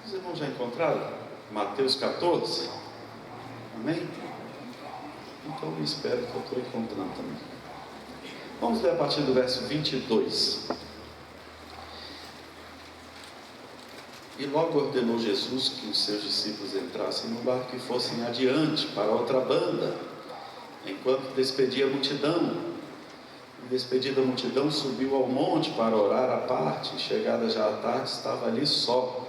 Os irmãos já encontraram? Mateus 14? Amém? Então eu espero que eu estou encontrando também. Vamos ler a partir do verso 22. E logo ordenou Jesus que os seus discípulos entrassem no barco e fossem adiante para outra banda, enquanto despedia a multidão. E despedida a multidão, subiu ao monte para orar à parte, e chegada já à tarde, estava ali só.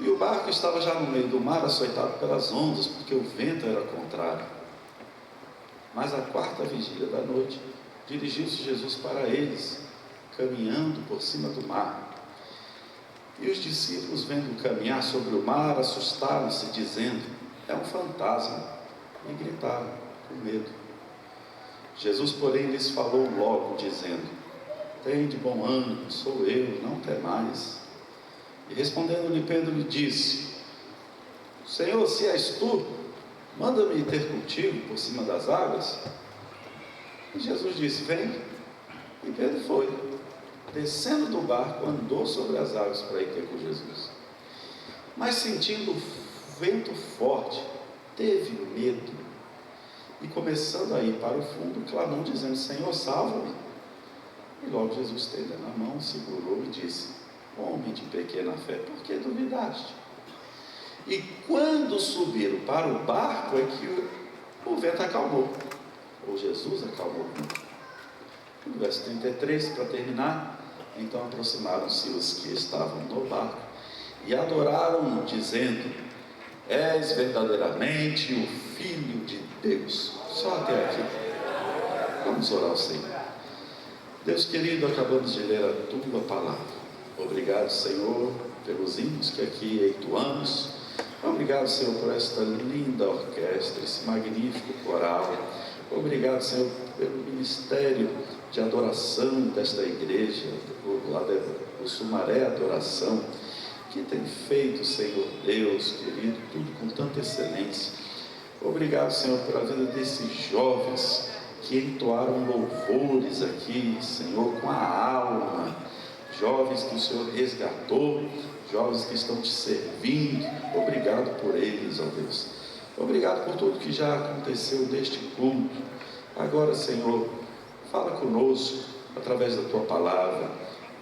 E o barco estava já no meio do mar, açoitado pelas ondas, porque o vento era contrário. Mas à quarta vigília da noite, dirigiu-se Jesus para eles, caminhando por cima do mar. E os discípulos, vendo caminhar sobre o mar, assustaram-se, dizendo: é um fantasma, e gritaram com medo. Jesus, porém, lhes falou logo, dizendo: tende bom ânimo, sou eu, não temais. E respondendo-lhe Pedro, lhe disse: Senhor, se és tu, manda-me ter contigo por cima das águas. E Jesus disse: vem. E Pedro foi. Descendo do barco, andou sobre as águas para ir ter com Jesus. Mas sentindo o vento forte, teve medo. E começando a ir para o fundo, clamou, dizendo: Senhor, salva-me. E logo Jesus, estendendo a mão, segurou e disse: homem de pequena fé, por que duvidaste? E quando subiram para o barco, é que o vento acalmou. Ou Jesus acalmou o vento. No verso 33, para terminar, então aproximaram-se os que estavam no barco e adoraram-no, dizendo: és verdadeiramente o Filho de Deus. Só até aqui. Vamos orar ao Senhor. Deus querido, acabamos de ler a tua palavra. Obrigado, Senhor, pelos hinos que aqui entoamos. Obrigado, Senhor, por esta linda orquestra, esse magnífico coral. Obrigado, Senhor, pelo ministério de adoração desta igreja, o Sumaré Adoração, que tem feito, Senhor Deus querido, tudo com tanta excelência. Obrigado, Senhor, pela vida desses jovens que entoaram louvores aqui, Senhor, com a alma. Jovens que o Senhor resgatou, jovens que estão te servindo. Obrigado por eles, ó Deus. Obrigado por tudo que já aconteceu neste culto. Agora, Senhor, fala conosco através da tua palavra.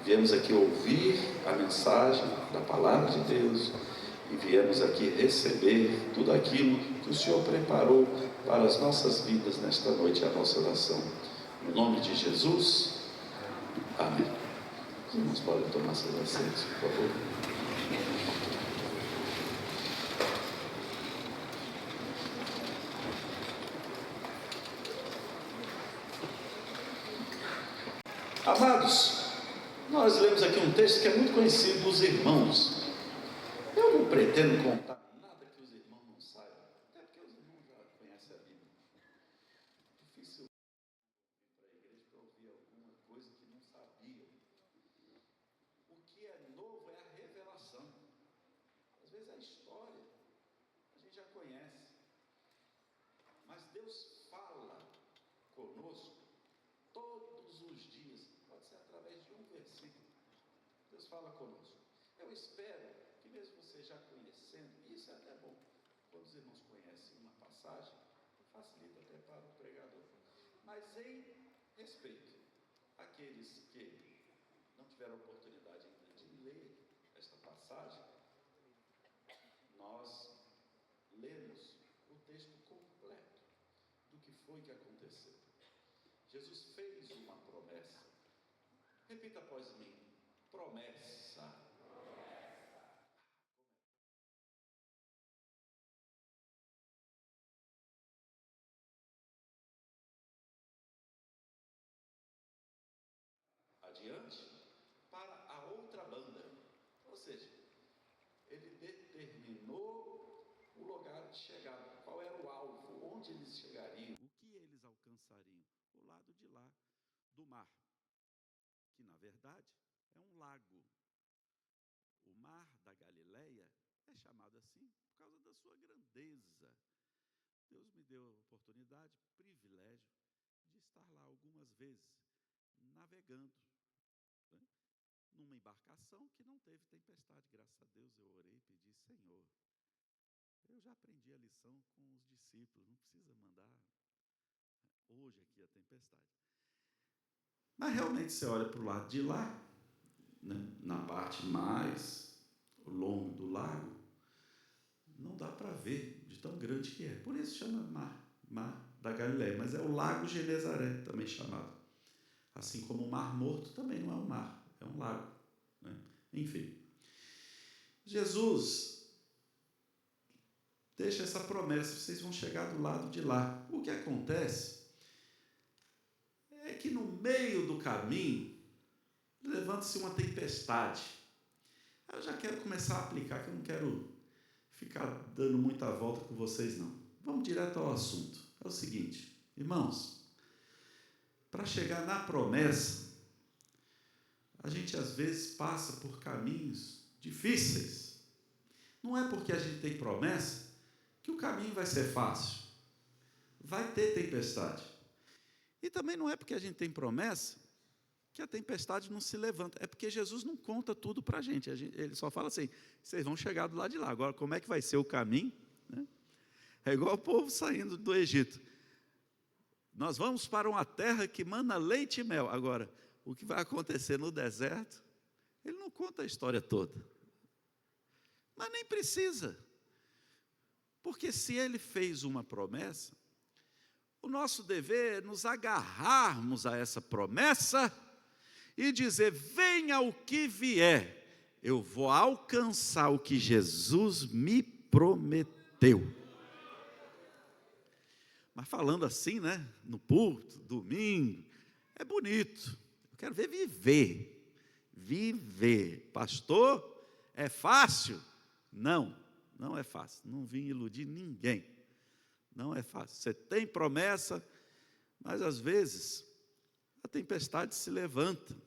Viemos aqui ouvir a mensagem da palavra de Deus e viemos aqui receber tudo aquilo que o Senhor preparou para as nossas vidas nesta noite, a nossa oração. No nome de Jesus, amém. Os irmãos podem tomar seus assentos, por favor. Amados, nós lemos aqui um texto que é muito conhecido dos irmãos. Eu não pretendo contar nada que os irmãos não saibam, até porque os irmãos já conhecem a Bíblia. Difícil ir para a igreja para ouvir alguma coisa que não sabiam. O que é novo é a revelação. Às vezes a história a gente já conhece, mas Deus fala conosco todos os dias. Pode ser através de um versículo. Deus fala conosco. Eu espero que mesmo você já conhecendo, e isso é até bom, quando os irmãos conhecem uma passagem, facilita até para o pregador. Mas em respeito àqueles que não tiveram oportunidade ainda de ler esta passagem, nós lemos o texto completo do que foi que aconteceu. Jesus fez uma promessa. Repita após mim: promessa. Adiante para a outra banda. Ou seja, ele determinou o lugar de chegada. Qual era o alvo? Onde eles chegariam? O que eles alcançariam? O lado de lá do mar, que na verdade é um lago. O mar da Galileia é chamado assim por causa da sua grandeza. Deus me deu a oportunidade, privilégio de estar lá algumas vezes, navegando, né, numa embarcação que não teve tempestade. Graças a Deus eu orei e pedi, Senhor, eu já aprendi a lição com os discípulos, não precisa mandar hoje aqui a tempestade. Mas realmente você olha para o lado de lá, né, na parte mais longa do lago, não dá para ver de tão grande que é. Por isso chama Mar da Galileia, mas é o Lago Genezaré, também chamado. Assim como o Mar Morto também não é um mar, é um lago, né? Enfim, Jesus deixa essa promessa, vocês vão chegar do lado de lá. O que acontece é que no meio do caminho levanta-se uma tempestade. Eu já quero começar a aplicar, que eu não quero ficar dando muita volta com vocês, não. Vamos direto ao assunto. É o seguinte, irmãos, para chegar na promessa, a gente às vezes passa por caminhos difíceis. Não é porque a gente tem promessa que o caminho vai ser fácil. Vai ter tempestade. E também não é porque a gente tem promessa que a tempestade não se levanta. É porque Jesus não conta tudo para a gente. Ele só fala assim, vocês vão chegar do lado de lá. Agora, como é que vai ser o caminho? Né? É igual o povo saindo do Egito. Nós vamos para uma terra que mana leite e mel. Agora, o que vai acontecer no deserto, ele não conta a história toda. Mas nem precisa. Porque se ele fez uma promessa, o nosso dever é nos agarrarmos a essa promessa e dizer, venha o que vier, eu vou alcançar o que Jesus me prometeu. Mas falando assim, né, no púlpito, domingo, é bonito. Eu quero ver viver. Viver. Pastor, é fácil? Não, não é fácil. Não vim iludir ninguém. Não é fácil. Você tem promessa, mas às vezes a tempestade se levanta.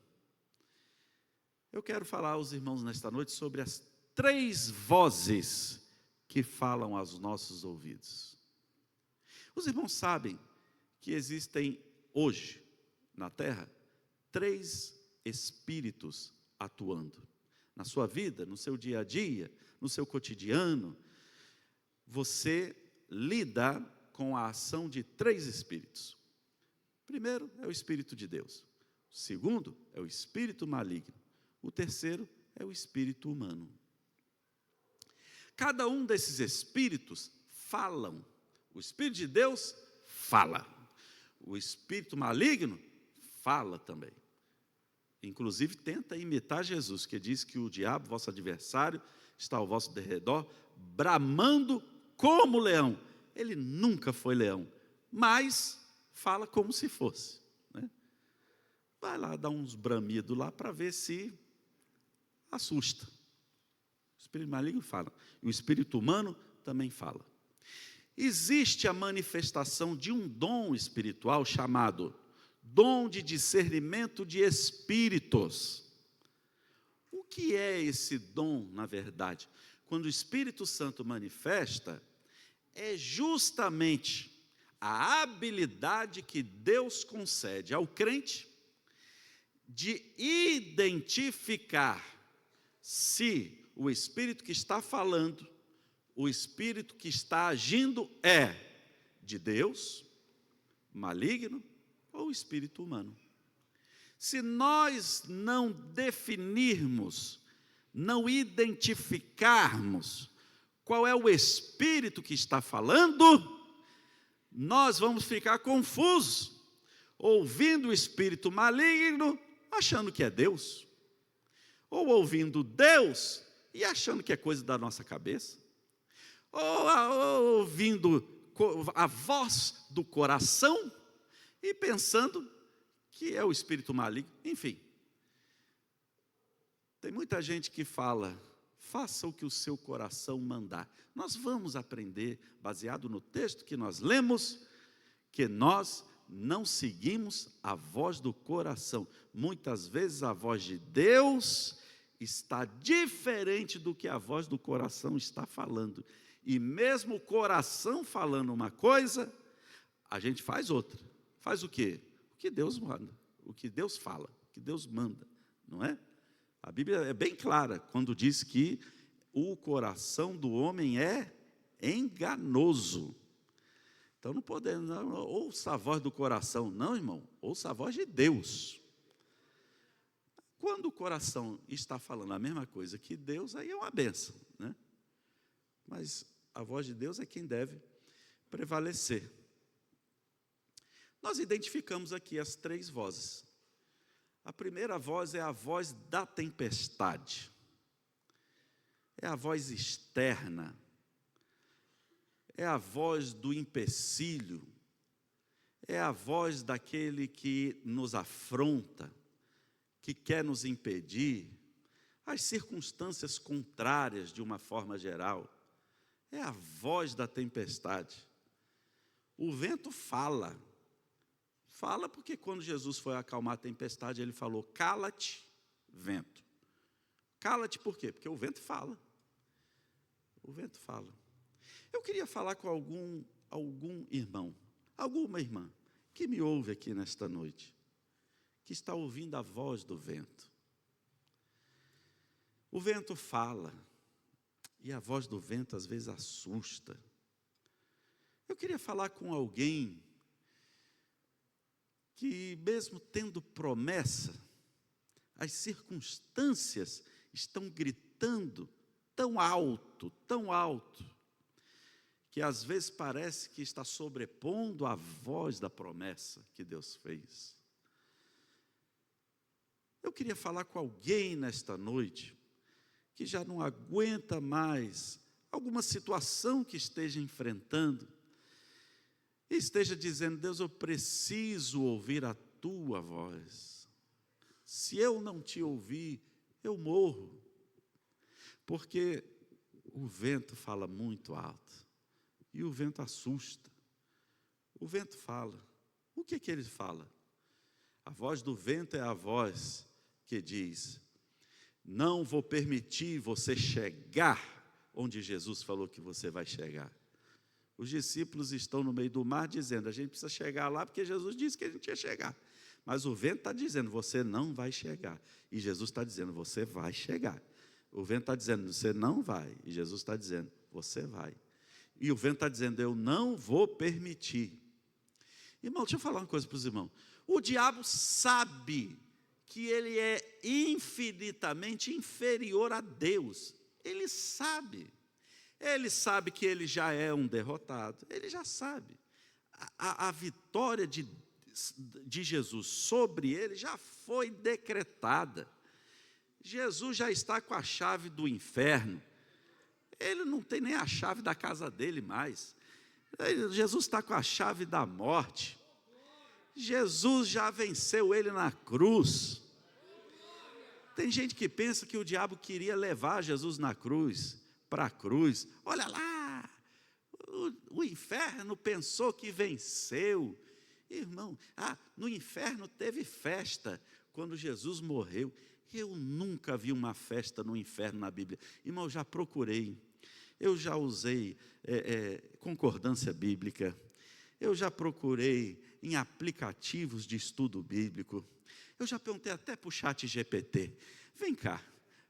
Eu quero falar aos irmãos nesta noite sobre as 3 vozes que falam aos nossos ouvidos. Os irmãos sabem que existem hoje, na terra, 3 espíritos atuando. Na sua vida, no seu dia a dia, no seu cotidiano, você lida com a ação de 3 espíritos. Primeiro é o Espírito de Deus. O segundo é o espírito maligno. O terceiro é o espírito humano. Cada um desses espíritos falam. O Espírito de Deus fala. O espírito maligno fala também. Inclusive tenta imitar Jesus, que diz que o diabo, vosso adversário, está ao vosso derredor, bramando como leão. Ele nunca foi leão, mas fala como se fosse, né? Vai lá dar uns bramidos lá para ver se assusta. O espírito maligno fala. E o espírito humano também fala. Existe a manifestação de um dom espiritual chamado dom de discernimento de espíritos. O que é esse dom, na verdade? Quando o Espírito Santo manifesta, é justamente a habilidade que Deus concede ao crente de identificar se o Espírito que está falando, o Espírito que está agindo é de Deus, maligno, ou espírito humano. Se nós não definirmos, não identificarmos qual é o espírito que está falando, nós vamos ficar confusos, ouvindo o espírito maligno, achando que é Deus, ou ouvindo Deus e achando que é coisa da nossa cabeça, ou ouvindo a voz do coração e pensando que é o espírito maligno. Enfim, tem muita gente que fala, faça o que o seu coração mandar. Nós vamos aprender, baseado no texto que nós lemos, que nós não seguimos a voz do coração. Muitas vezes a voz de Deus está diferente do que a voz do coração está falando. E mesmo o coração falando uma coisa, a gente faz outra. Faz o quê? O que Deus manda, o que Deus fala, o que Deus manda, não é? A Bíblia é bem clara quando diz que o coração do homem é enganoso. Então não podemos, não, ouça a voz do coração. Não, irmão, ouça a voz de Deus. Quando o coração está falando a mesma coisa que Deus, aí é uma bênção, né? Mas a voz de Deus é quem deve prevalecer. Nós identificamos aqui as 3 vozes. A primeira voz é a voz da tempestade. É a voz externa. É a voz do empecilho. É a voz daquele que nos afronta, que quer nos impedir, as circunstâncias contrárias de uma forma geral. É a voz da tempestade. O vento fala. Fala porque quando Jesus foi acalmar a tempestade, ele falou: cala-te, vento. Cala-te por quê? Porque o vento fala. O vento fala. Eu queria falar com algum irmão, alguma irmã, que me ouve aqui nesta noite, que está ouvindo a voz do vento. O vento fala, e a voz do vento às vezes assusta. Eu queria falar com alguém que, mesmo tendo promessa, as circunstâncias estão gritando tão alto, que às vezes parece que está sobrepondo a voz da promessa que Deus fez. Eu queria falar com alguém nesta noite que já não aguenta mais alguma situação que esteja enfrentando e esteja dizendo: Deus, eu preciso ouvir a tua voz. Se eu não te ouvir, eu morro. Porque o vento fala muito alto e o vento assusta. O vento fala. O que ele fala? A voz do vento é a voz que diz: não vou permitir você chegar onde Jesus falou que você vai chegar. Os discípulos estão no meio do mar dizendo: a gente precisa chegar lá porque Jesus disse que a gente ia chegar. Mas o vento está dizendo: você não vai chegar. E Jesus está dizendo: você vai chegar. O vento está dizendo: você não vai. E Jesus está dizendo: você vai. E o vento está dizendo: eu não vou permitir. Irmão, deixa eu falar uma coisa para os irmãos. O diabo sabe que ele é infinitamente inferior a Deus. Ele sabe. Ele sabe que ele já é um derrotado. Ele já sabe. A vitória de Jesus sobre ele já foi decretada. Jesus já está com a chave do inferno. Ele não tem nem a chave da casa dele mais. Jesus está com a chave da morte. Jesus já venceu ele na cruz. Tem gente que pensa que o diabo queria levar Jesus na cruz, para a cruz. Olha lá, o inferno pensou que venceu. Irmão, no inferno teve festa quando Jesus morreu. Eu nunca vi uma festa no inferno na Bíblia. Irmão, eu já procurei. Eu já usei concordância bíblica. Eu já procurei em aplicativos de estudo bíblico. Eu já perguntei até para o ChatGPT: vem cá,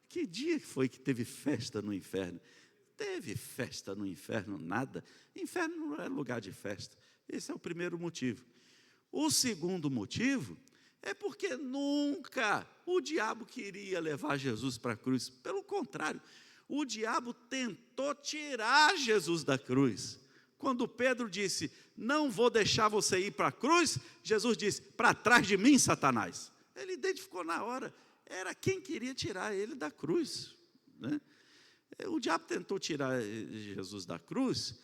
que dia foi que teve festa no inferno? Teve festa no inferno? Nada. Inferno não é lugar de festa. Esse é o primeiro motivo. O segundo motivo é porque nunca o diabo queria levar Jesus para a cruz. Pelo contrário, o diabo tentou tirar Jesus da cruz. Quando Pedro disse: não vou deixar você ir para a cruz, Jesus disse: para trás de mim, Satanás. Ele identificou na hora, era quem queria tirar ele da cruz, né? O diabo tentou tirar Jesus da cruz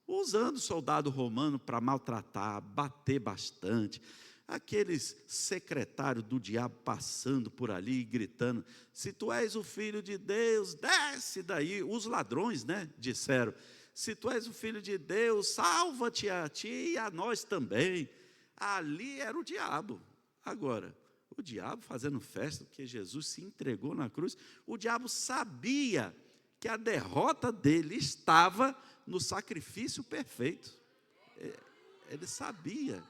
usando soldado romano para maltratar, bater bastante. Aqueles secretários do diabo passando por ali, gritando: se tu és o filho de Deus, desce daí. Os ladrões, né, disseram: se tu és o filho de Deus, salva-te a ti e a nós também. Ali era o diabo. Agora, o diabo fazendo festa porque Jesus se entregou na cruz. O diabo sabia que a derrota dele estava no sacrifício perfeito. Ele sabia.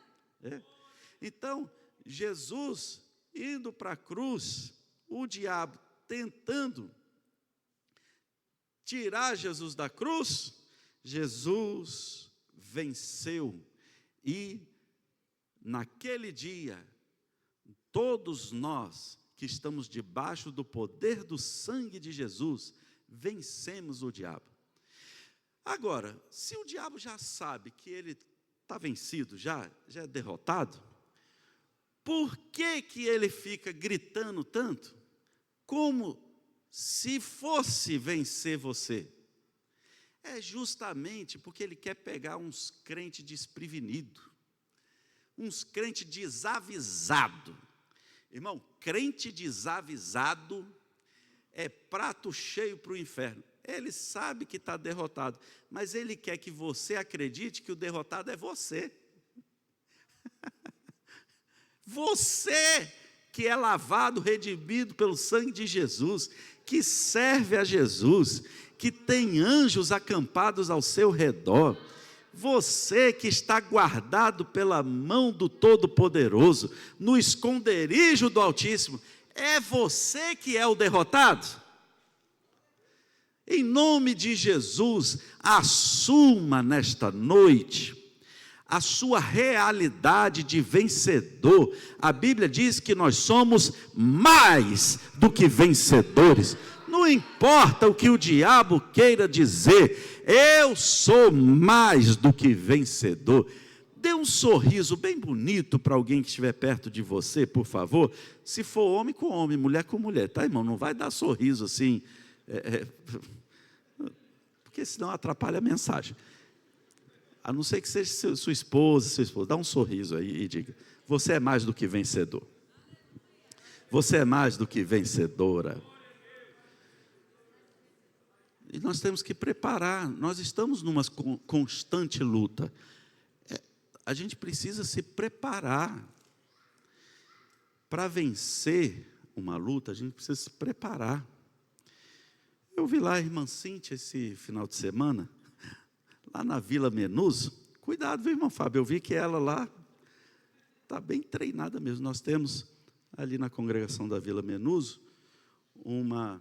Então, Jesus indo para a cruz, o diabo tentando tirar Jesus da cruz, Jesus venceu. E naquele dia, todos nós que estamos debaixo do poder do sangue de Jesus, vencemos o diabo. Agora, se o diabo já sabe que ele está vencido, já é derrotado, por que ele fica gritando tanto? Como se fosse vencer você. É justamente porque ele quer pegar uns crentes desprevenidos, uns crentes desavisados. Irmão, crente desavisado é prato cheio para o inferno. Ele sabe que está derrotado, mas ele quer que você acredite que o derrotado é você. Você que é lavado, redimido pelo sangue de Jesus, que serve a Jesus, que tem anjos acampados ao seu redor, você que está guardado pela mão do Todo-Poderoso, no esconderijo do Altíssimo, é você que é o derrotado? Em nome de Jesus, assuma nesta noite a sua realidade de vencedor. A Bíblia diz que nós somos mais do que vencedores. Não importa o que o diabo queira dizer, eu sou mais do que vencedor. Dê um sorriso bem bonito para alguém que estiver perto de você, por favor. Se for homem com homem, mulher com mulher, tá, irmão? Não vai dar sorriso assim, porque senão atrapalha a mensagem. A não ser que seja sua esposa, seu esposo, dá um sorriso aí e diga: você é mais do que vencedor. Você é mais do que vencedora. E nós temos que preparar, nós estamos numa constante luta. A gente precisa se preparar. Para vencer uma luta, a gente precisa se preparar. Eu vi lá a irmã Cíntia esse final de semana, lá na Vila Menuso. Cuidado, viu, irmão Fábio? Eu vi que ela lá está bem treinada mesmo. Nós temos ali na congregação da Vila Menuso uma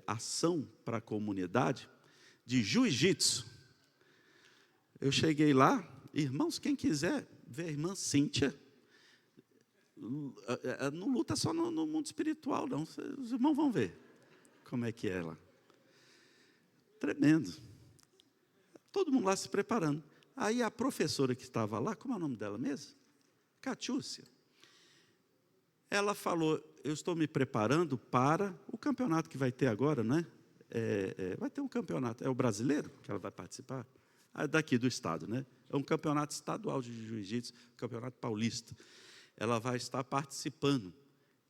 ação para a comunidade de jiu-jitsu. Eu cheguei lá, irmãos, quem quiser ver a irmã Cíntia, não luta só no mundo espiritual, não. Os irmãos vão ver como é que é lá. Tremendo. Todo mundo lá se preparando. Aí a professora que estava lá, como é o nome dela mesmo? Catiúcia. Ela falou: eu estou me preparando para o campeonato que vai ter agora, né? Vai ter um campeonato, é o brasileiro que ela vai participar? Daqui do estado, né? É um campeonato estadual de jiu-jitsu, campeonato paulista. Ela vai estar participando.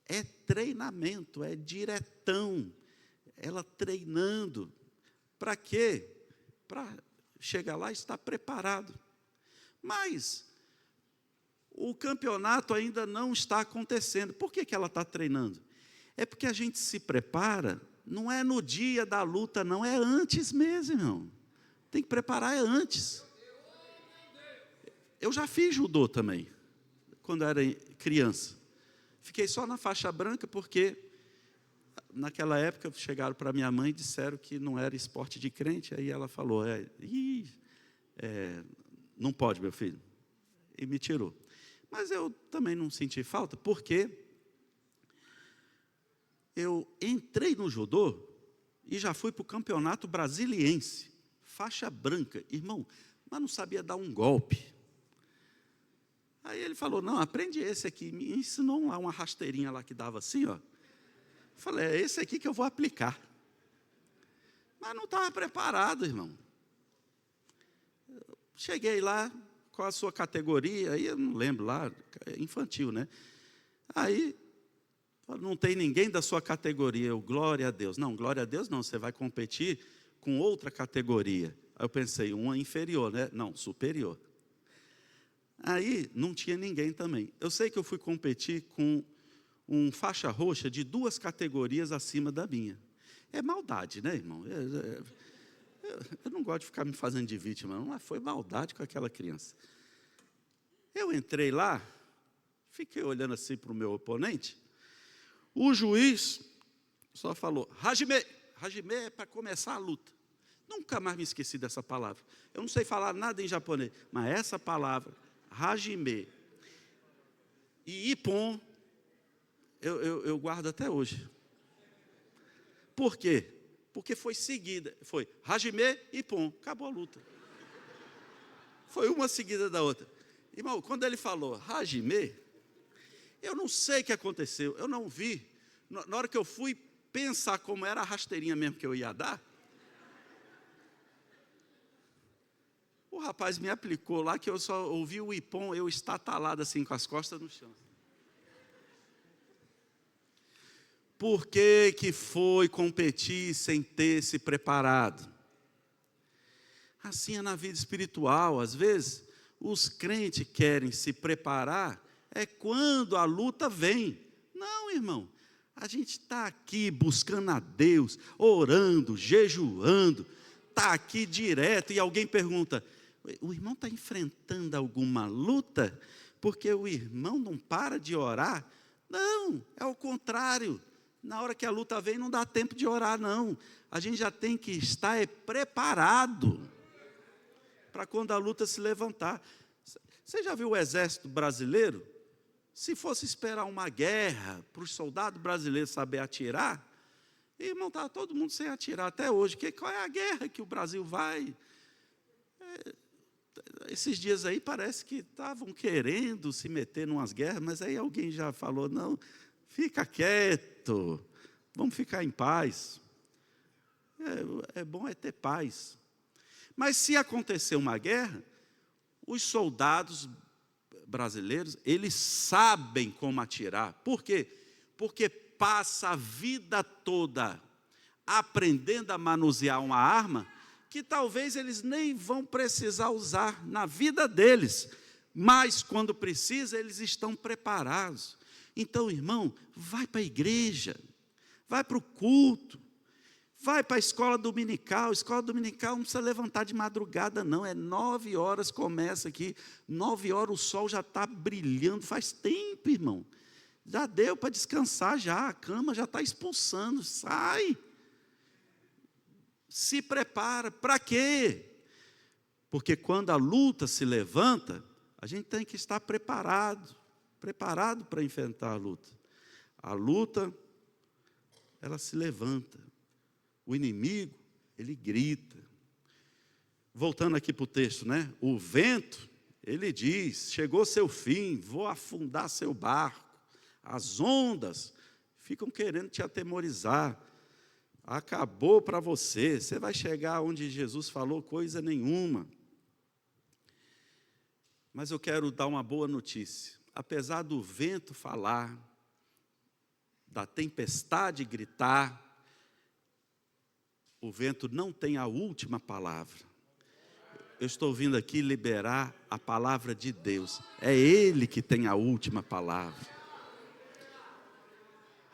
É treinamento, é diretão. Ela treinando. Para quê? Para chegar lá e estar preparado. Mas o campeonato ainda não está acontecendo. Por que ela está treinando? É porque a gente se prepara, não é no dia da luta, não, é antes mesmo, irmão. Tem que preparar antes. Eu já fiz judô também, quando era criança. Fiquei só na faixa branca porque naquela época chegaram para minha mãe e disseram que não era esporte de crente. Aí ela falou: não pode, meu filho. E me tirou. Mas eu também não senti falta, porque eu entrei no judô e já fui para o campeonato brasiliense, faixa branca, irmão, mas não sabia dar um golpe. Aí ele falou: não, aprende esse aqui. Me ensinou uma rasteirinha lá que dava assim, ó. Falei: é esse aqui que eu vou aplicar. Mas não estava preparado, irmão. Cheguei lá, qual a sua categoria? Aí eu não lembro lá, infantil, né? Aí, não tem ninguém da sua categoria. Eu: glória a Deus. Não, glória a Deus não, você vai competir com outra categoria. Aí eu pensei: uma inferior, né? Não, superior. Aí não tinha ninguém também. Eu sei que eu fui competir com um faixa roxa de 2 categorias acima da minha. É maldade, né, irmão? Eu não gosto de ficar me fazendo de vítima, não, mas foi maldade com aquela criança. Eu entrei lá, fiquei olhando assim para o meu oponente. O juiz Só falou, Hajime. Hajime é para começar a luta. Nunca mais me esqueci dessa palavra. Eu não sei falar nada em japonês, mas essa palavra, Hajime e Ippon, eu guardo até hoje. Por quê? Porque foi seguida. Foi Hajime e Ippon. Acabou a luta. Foi uma seguida da outra. Irmão, quando ele falou Hajime, eu não sei o que aconteceu. Eu não vi. Na hora que eu fui pensar como era a rasteirinha mesmo que eu ia dar, o rapaz me aplicou lá que eu só ouvi o Ippon, eu estatalado assim com as costas no chão. Por que foi competir sem ter se preparado? Assim é na vida espiritual. Às vezes, os crentes querem se preparar, é quando a luta vem. Não, irmão. A gente está aqui buscando a Deus, orando, jejuando, está aqui direto e alguém pergunta, o irmão está enfrentando alguma luta? Porque o irmão não para de orar? Não, é o contrário. Na hora que a luta vem, não dá tempo de orar, não. A gente já tem que estar preparado para quando a luta se levantar. Você já viu o exército brasileiro? Se fosse esperar uma guerra para os soldados brasileiros saber atirar, irmão, está todo mundo sem atirar até hoje. Qual é a guerra que o Brasil vai? Esses dias aí parece que estavam querendo se meter em umas guerras, mas aí alguém já falou, não, fica quieto, vamos ficar em paz. É bom ter paz. Mas se acontecer uma guerra, os soldados brasileiros, eles sabem como atirar. Por quê? Porque passa a vida toda aprendendo a manusear uma arma que talvez eles nem vão precisar usar na vida deles, mas quando precisa, eles estão preparados. Então, irmão, vai para a igreja, vai para o culto, vai para a escola dominical não precisa levantar de madrugada não, 9 horas começa aqui, 9 horas o sol já está brilhando, faz tempo, irmão, já deu para descansar já, a cama já está expulsando, sai, se prepara, para quê? Porque quando a luta se levanta, a gente tem que estar preparado para enfrentar a luta. A luta, ela se levanta. O inimigo, ele grita. Voltando aqui para o texto, né? O vento, ele diz, chegou seu fim, vou afundar seu barco. As ondas ficam querendo te atemorizar. Acabou para você, você vai chegar onde Jesus falou coisa nenhuma. Mas eu quero dar uma boa notícia. Apesar do vento falar, da tempestade gritar, o vento não tem a última palavra. Eu estou vindo aqui liberar a palavra de Deus. É Ele que tem a última palavra.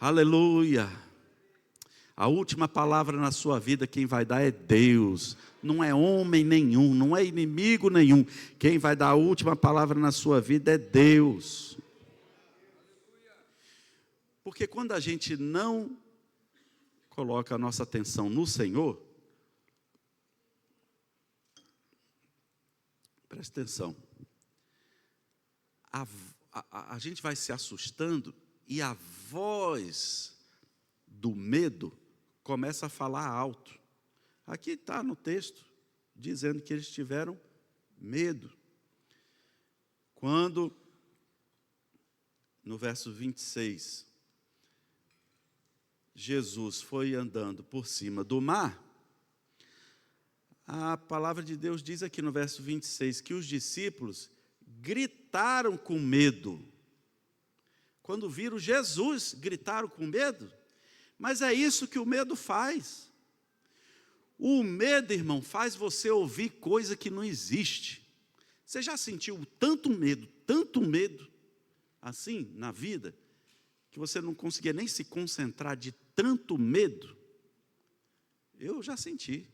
Aleluia. A última palavra na sua vida, quem vai dar é Deus. Não é homem nenhum, não é inimigo nenhum. Quem vai dar a última palavra na sua vida é Deus. Porque quando a gente não coloca a nossa atenção no Senhor, presta atenção, a gente vai se assustando e a voz do medo começa a falar alto. Aqui está no texto, dizendo que eles tiveram medo. Quando, no verso 26, Jesus foi andando por cima do mar, a palavra de Deus diz aqui no verso 26, que os discípulos gritaram com medo. Quando viram Jesus, gritaram com medo. Mas é isso que o medo faz. O medo, irmão, faz você ouvir coisa que não existe. Você já sentiu tanto medo, assim, na vida, que você não conseguia nem se concentrar de tanto medo? Eu já senti,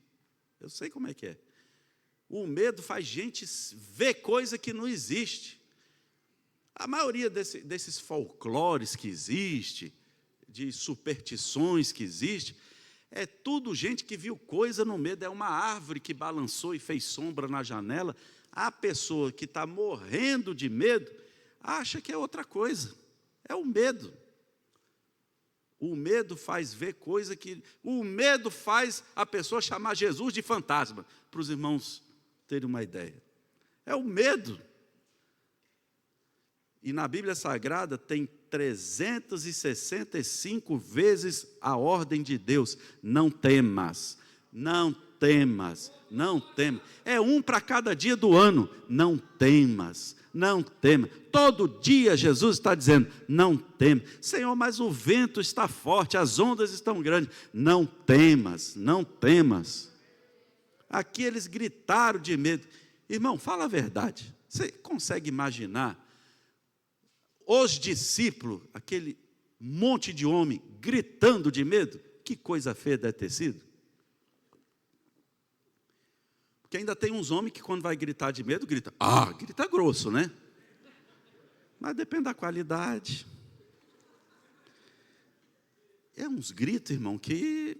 eu sei como é que é. O medo faz gente ver coisa que não existe. A maioria desses folclores que existe, de superstições que existe, é tudo gente que viu coisa no medo. É uma árvore que balançou e fez sombra na janela. A pessoa que está morrendo de medo acha que é outra coisa. É o medo. O medo faz ver coisa que... O medo faz a pessoa chamar Jesus de fantasma, para os irmãos terem uma ideia. É o medo. E na Bíblia Sagrada tem 365 vezes a ordem de Deus: não temas, não temas, não temas. É um para cada dia do ano. Não temas, não temas. Todo dia Jesus está dizendo: não temas. Senhor, mas o vento está forte, as ondas estão grandes. Não temas, não temas. Aqui eles gritaram de medo. Irmão, fala a verdade. Você consegue imaginar os discípulos, aquele monte de homem gritando de medo? Que coisa feia deve ter sido. Porque ainda tem uns homens que quando vai gritar de medo, grita grosso, né? Mas depende da qualidade. É uns gritos, irmão, que...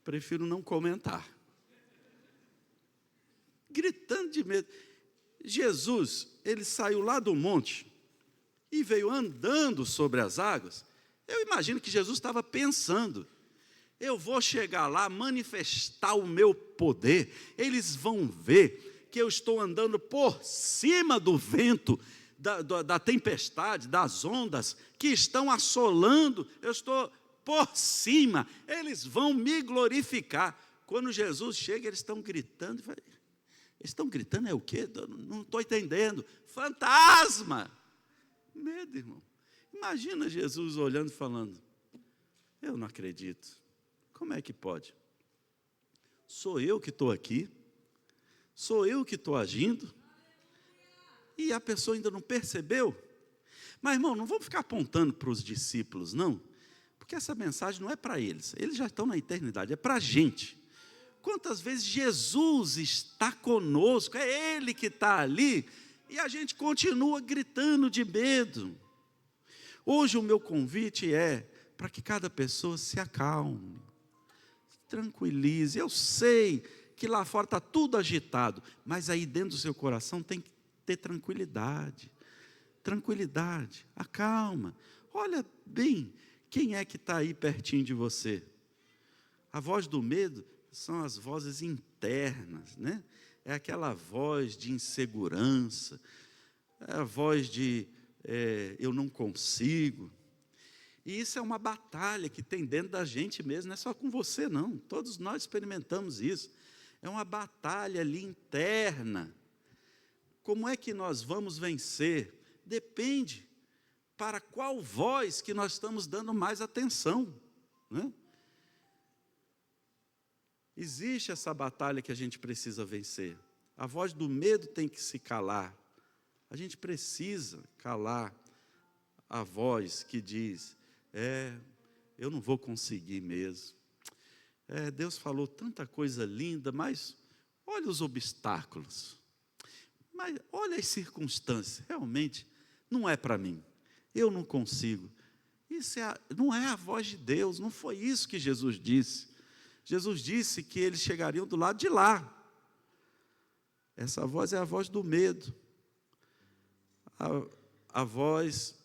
prefiro não comentar. Gritando de medo. Jesus, ele saiu lá do monte e veio andando sobre as águas. Eu imagino que Jesus estava pensando: eu vou chegar lá, manifestar o meu poder, eles vão ver que eu estou andando por cima do vento, da tempestade, das ondas que estão assolando, eu estou por cima, eles vão me glorificar. Quando Jesus chega, eles estão gritando. Eles estão gritando é o quê? Não estou entendendo. Fantasma! Medo, irmão. Imagina Jesus olhando e falando: eu não acredito. Como é que pode? Sou eu que estou aqui, sou eu que estou agindo, e a pessoa ainda não percebeu. Mas, irmão, não vamos ficar apontando para os discípulos, não, porque essa mensagem não é para eles já estão na eternidade, é para a gente. Quantas vezes Jesus está conosco, é Ele que está ali, e a gente continua gritando de medo. Hoje o meu convite é para que cada pessoa se acalme, tranquilize. Eu sei que lá fora está tudo agitado, mas aí dentro do seu coração tem que ter tranquilidade. Tranquilidade, acalma. Olha bem, quem é que está aí pertinho de você? A voz do medo são as vozes internas, né? É aquela voz de insegurança, é a voz de eu não consigo. E isso é uma batalha que tem dentro da gente mesmo, não é só com você não, todos nós experimentamos isso. É uma batalha ali interna. Como é que nós vamos vencer? Depende para qual voz que nós estamos dando mais atenção, né? Existe essa batalha que a gente precisa vencer. A voz do medo tem que se calar. A gente precisa calar a voz que diz: eu não vou conseguir mesmo. Deus falou tanta coisa linda, mas olha os obstáculos. Mas olha as circunstâncias. Realmente não é para mim. Eu não consigo. Isso não é a voz de Deus. Não foi isso que Jesus disse. Jesus disse que eles chegariam do lado de lá. Essa voz é a voz do medo. A voz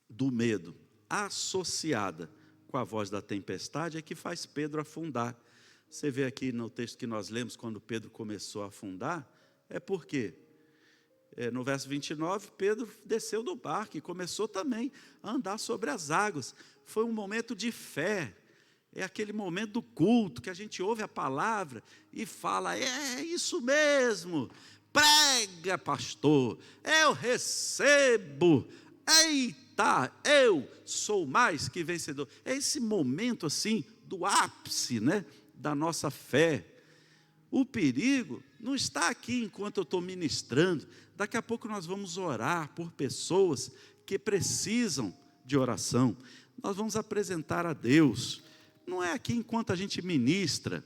do medo, associada com a voz da tempestade, é que faz Pedro afundar. Você vê aqui no texto que nós lemos, quando Pedro começou a afundar, é porque no verso 29, Pedro desceu do barco e começou também a andar sobre as águas. Foi um momento de fé. É aquele momento do culto, que a gente ouve a palavra e fala: é isso mesmo, prega, pastor, eu recebo, eita, eu sou mais que vencedor. É esse momento assim, do ápice, né, da nossa fé. O perigo não está aqui enquanto eu estou ministrando. Daqui a pouco nós vamos orar por pessoas que precisam de oração. Nós vamos apresentar a Deus. Não é aqui enquanto a gente ministra.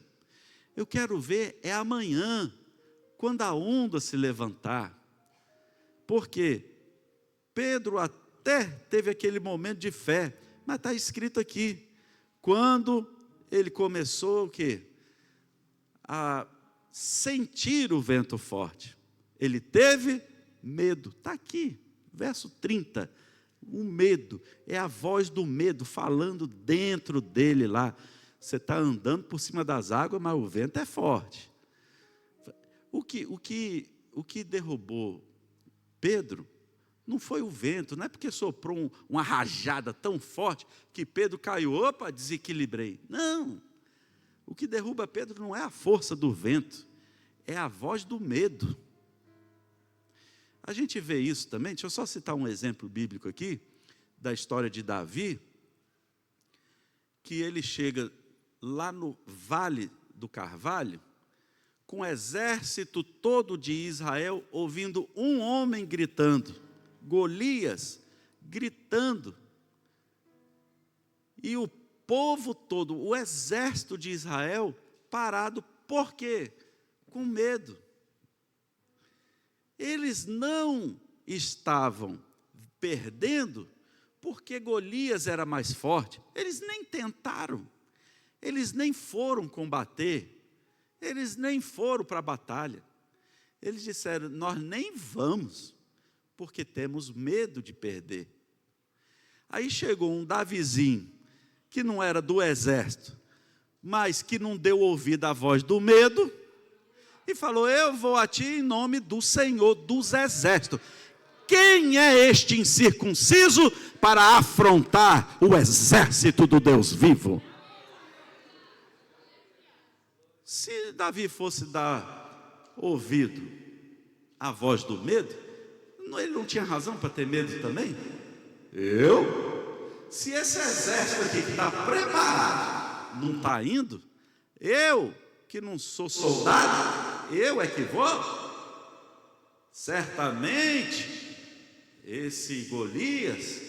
Eu quero ver amanhã, quando a onda se levantar. Por quê? Pedro até teve aquele momento de fé, mas está escrito aqui, quando ele começou o quê? A sentir o vento forte, ele teve medo. Está aqui, verso 30, o medo, é a voz do medo falando dentro dele lá. Você está andando por cima das águas, mas o vento é forte. O que derrubou Pedro não foi o vento, não é porque soprou uma rajada tão forte que Pedro caiu, opa, desequilibrei. Não, o que derruba Pedro não é a força do vento, é a voz do medo. A gente vê isso também, deixa eu só citar um exemplo bíblico aqui, da história de Davi, que ele chega lá no Vale do Carvalho, com o exército todo de Israel, ouvindo um homem gritando, Golias gritando, e o povo todo, o exército de Israel parado, por quê? Com medo. Eles não estavam perdendo porque Golias era mais forte, eles nem tentaram, eles nem foram combater, eles nem foram para a batalha, eles disseram, nós nem vamos, porque temos medo de perder. Aí chegou um Davizinho, que não era do exército, mas que não deu ouvido à voz do medo, e falou, eu vou a ti em nome do Senhor dos exércitos. Quem é este incircunciso para afrontar o exército do Deus vivo? Se Davi fosse dar ouvido à voz do medo, ele não tinha razão para ter medo também? Se esse exército aqui que está preparado não está indo, eu que não sou soldado, eu é que vou? Certamente esse Golias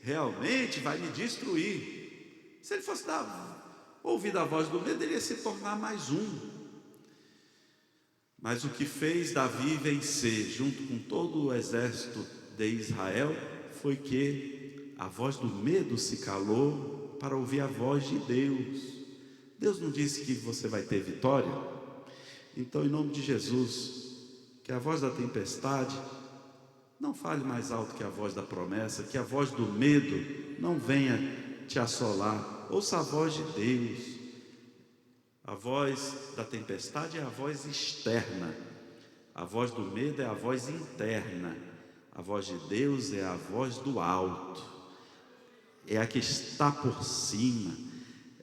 realmente vai me destruir. Se ele fosse dar ouvido à voz do medo, ele ia se tornar mais um. Mas o que fez Davi vencer, junto com todo o exército de Israel, foi que a voz do medo se calou para ouvir a voz de Deus. Deus não disse que você vai ter vitória? Então, em nome de Jesus, que a voz da tempestade não fale mais alto que a voz da promessa, que a voz do medo não venha te assolar. Ouça a voz de Deus. A voz da tempestade é a voz externa, a voz do medo é a voz interna, a voz de Deus é a voz do alto, é a que está por cima.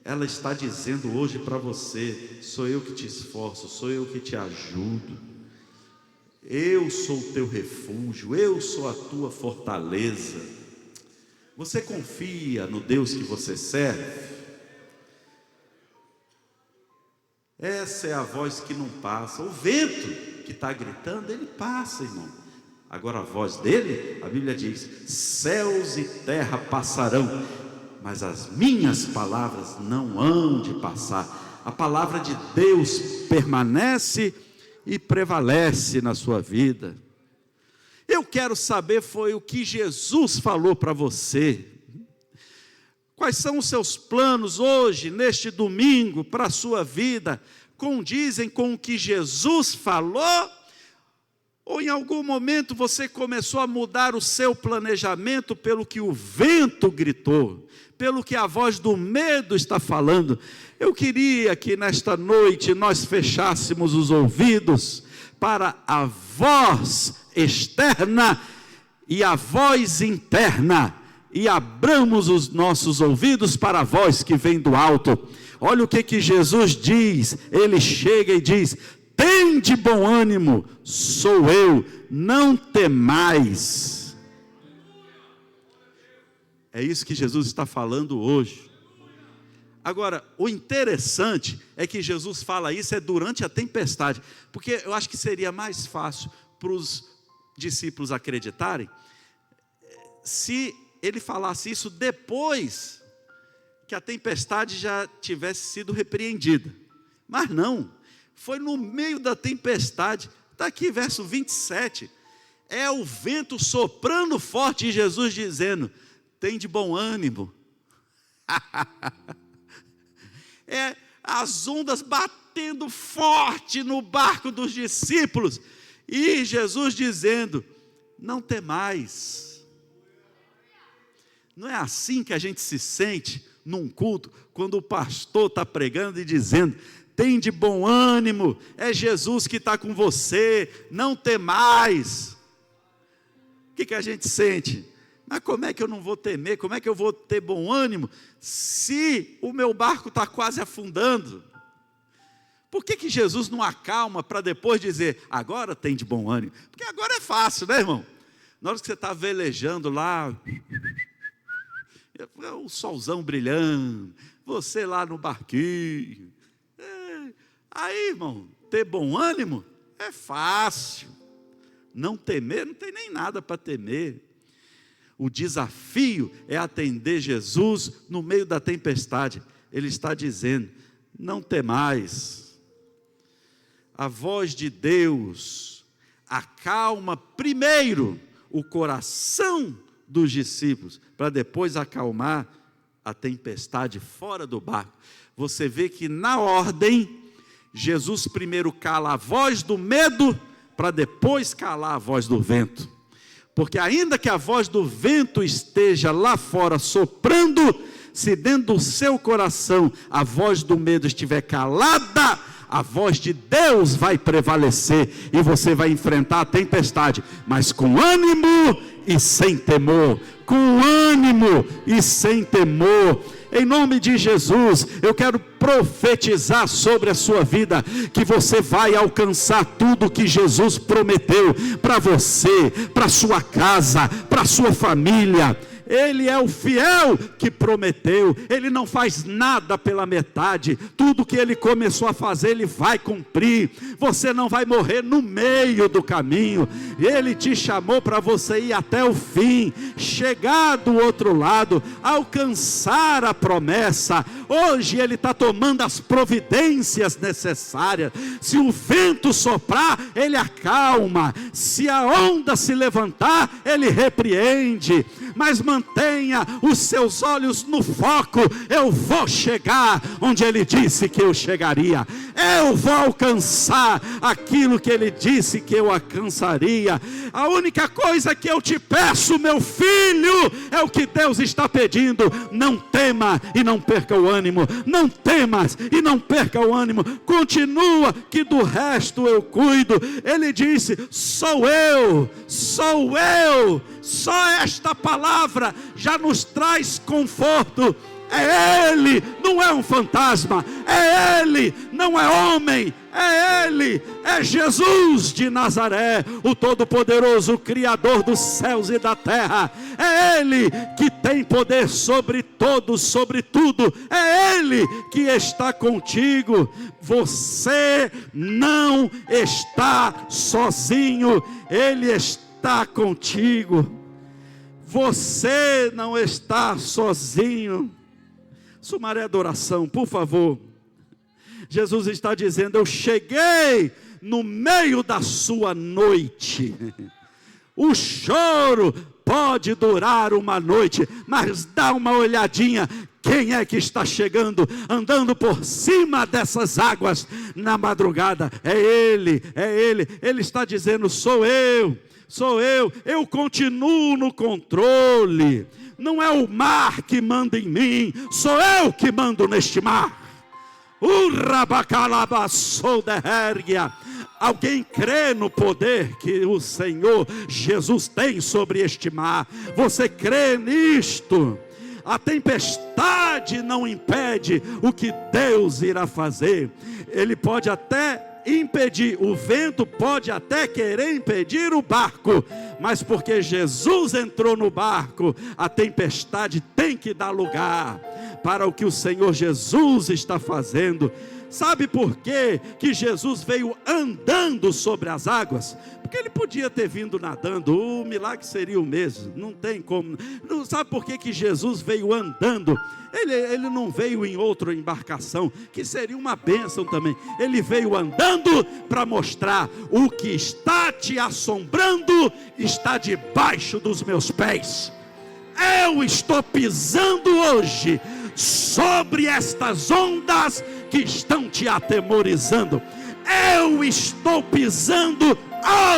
Ela está dizendo hoje para você, sou eu que te esforço, sou eu que te ajudo, eu sou o teu refúgio, eu sou a tua fortaleza. Você confia no Deus que você serve? Essa é a voz que não passa. O vento que está gritando, ele passa, irmão. Agora a voz dele, a Bíblia diz, céus e terra passarão, mas as minhas palavras não hão de passar. A palavra de Deus permanece e prevalece na sua vida. Eu quero saber foi o que Jesus falou para você. Quais são os seus planos hoje, neste domingo, para a sua vida? Condizem com o que Jesus falou? Ou em algum momento você começou a mudar o seu planejamento pelo que o vento gritou, pelo que a voz do medo está falando? Eu queria que nesta noite nós fechássemos os ouvidos para a voz externa e a voz interna, e abramos os nossos ouvidos para a voz que vem do alto. Olha o que Jesus diz, ele chega e diz, tende bom ânimo, sou eu, não temais. É isso que Jesus está falando hoje. Agora, o interessante é que Jesus fala isso durante a tempestade, porque eu acho que seria mais fácil para os discípulos acreditarem, se ele falasse isso depois que a tempestade já tivesse sido repreendida. Mas não, foi no meio da tempestade. Está aqui verso 27, é o vento soprando forte e Jesus dizendo: tem de bom ânimo. É as ondas batendo forte no barco dos discípulos e Jesus dizendo: não temais. Não é assim que a gente se sente num culto, quando o pastor está pregando e dizendo: tem de bom ânimo, é Jesus que está com você, não temais. O que a gente sente? Mas como é que eu não vou temer? Como é que eu vou ter bom ânimo se o meu barco está quase afundando? Por que Jesus não acalma para depois dizer: agora tem de bom ânimo? Porque agora é fácil, né, irmão? Na hora que você está velejando lá, o solzão brilhando, você lá no barquinho, aí, irmão, ter bom ânimo é fácil. Não temer, não tem nem nada para temer. O desafio é atender Jesus no meio da tempestade. Ele está dizendo: não temais. A voz de Deus acalma primeiro o coração dos discípulos, para depois acalmar a tempestade fora do barco. Você vê que na ordem, Jesus primeiro cala a voz do medo, para depois calar a voz do vento. Porque ainda que a voz do vento esteja lá fora soprando, se dentro do seu coração a voz do medo estiver calada, a voz de Deus vai prevalecer e você vai enfrentar a tempestade, mas com ânimo e sem temor. Com ânimo e sem temor. Em nome de Jesus, eu quero profetizar sobre a sua vida, que você vai alcançar tudo que Jesus prometeu para você, para sua casa, para sua família. Ele é o fiel que prometeu, Ele não faz nada pela metade, tudo que Ele começou a fazer, Ele vai cumprir. Você não vai morrer no meio do caminho, Ele te chamou para você ir até o fim, chegar do outro lado, alcançar a promessa. Hoje Ele está tomando as providências necessárias. Se o vento soprar, Ele acalma, se a onda se levantar, Ele repreende, mas mantenha os seus olhos no foco. Eu vou chegar onde Ele disse que eu chegaria, eu vou alcançar aquilo que Ele disse que eu alcançaria. A única coisa que eu te peço, meu filho, é o que Deus está pedindo: não tema e não perca o ânimo. Não temas e não perca o ânimo, continua que do resto eu cuido. Ele disse: sou eu. Só esta palavra já nos traz conforto. É Ele, não é um fantasma, é Ele, não é homem, é Ele, é Jesus de Nazaré, o Todo-Poderoso, o Criador dos céus e da terra. É Ele que tem poder sobre todos, sobre tudo. É Ele que está contigo. Você não está sozinho, Ele está contigo. Você não está sozinho. Sumaré adoração, por favor. Jesus está dizendo: eu cheguei no meio da sua noite. O choro pode durar uma noite, mas dá uma olhadinha. Quem é que está chegando, andando por cima dessas águas na madrugada? É Ele, é Ele. Ele está dizendo: sou eu, eu continuo no controle. Não é o mar que manda em mim, sou eu que mando neste mar. Alguém crê no poder que o Senhor Jesus tem sobre este mar? Você crê nisto? A tempestade não impede o que Deus irá fazer. Ele pode até impedir, o vento pode até querer impedir o barco, mas porque Jesus entrou no barco, a tempestade tem que dar lugar. para o que o Senhor Jesus está fazendo. Sabe por quê que Jesus veio andando sobre as águas? Porque ele podia ter vindo nadando, o milagre seria o mesmo, não tem como. Não, sabe por quê que Jesus veio andando? Ele não veio em outra embarcação, que seria uma bênção também. Ele veio andando para mostrar: o que está te assombrando está debaixo dos meus pés. Eu estou pisando hoje sobre estas ondas que estão te atemorizando. Eu estou pisando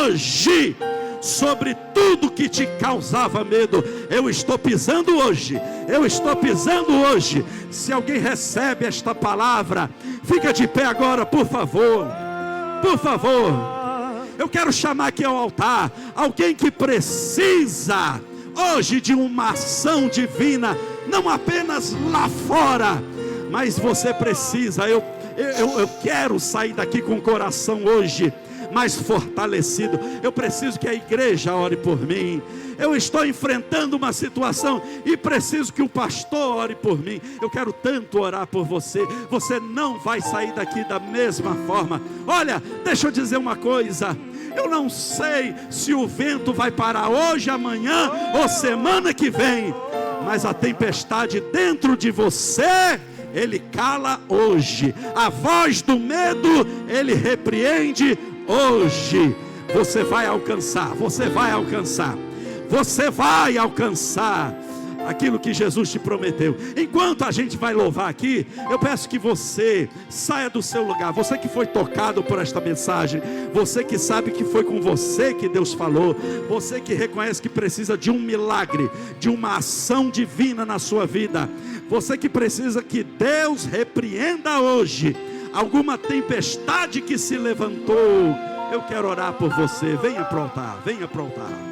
hoje sobre tudo que te causava medo. Eu estou pisando hoje. Eu estou pisando hoje. Se alguém recebe esta palavra, fica de pé agora, por favor. Por favor. Eu quero chamar aqui ao altar alguém que precisa hoje de uma ação divina, não apenas lá fora, mas você precisa. Eu quero sair daqui com o coração hoje mais fortalecido. Eu preciso que a igreja ore por mim. Eu estou enfrentando uma situação e preciso que o pastor ore por mim. Eu quero tanto orar por você. Você não vai sair daqui da mesma forma. Olha, deixa eu dizer uma coisa. Eu não sei se o vento vai parar hoje, amanhã ou semana que vem, mas a tempestade dentro de você, ele cala hoje. A voz do medo, ele repreende hoje. Você vai alcançar, você vai alcançar, você vai alcançar aquilo que Jesus te prometeu. Enquanto a gente vai louvar aqui, eu peço que você saia do seu lugar. Você que foi tocado por esta mensagem, você que sabe que foi com você que Deus falou, você que reconhece que precisa de um milagre, de uma ação divina na sua vida, você que precisa que Deus repreenda hoje alguma tempestade que se levantou. Eu quero orar por você. Venha para o altar, venha para o altar.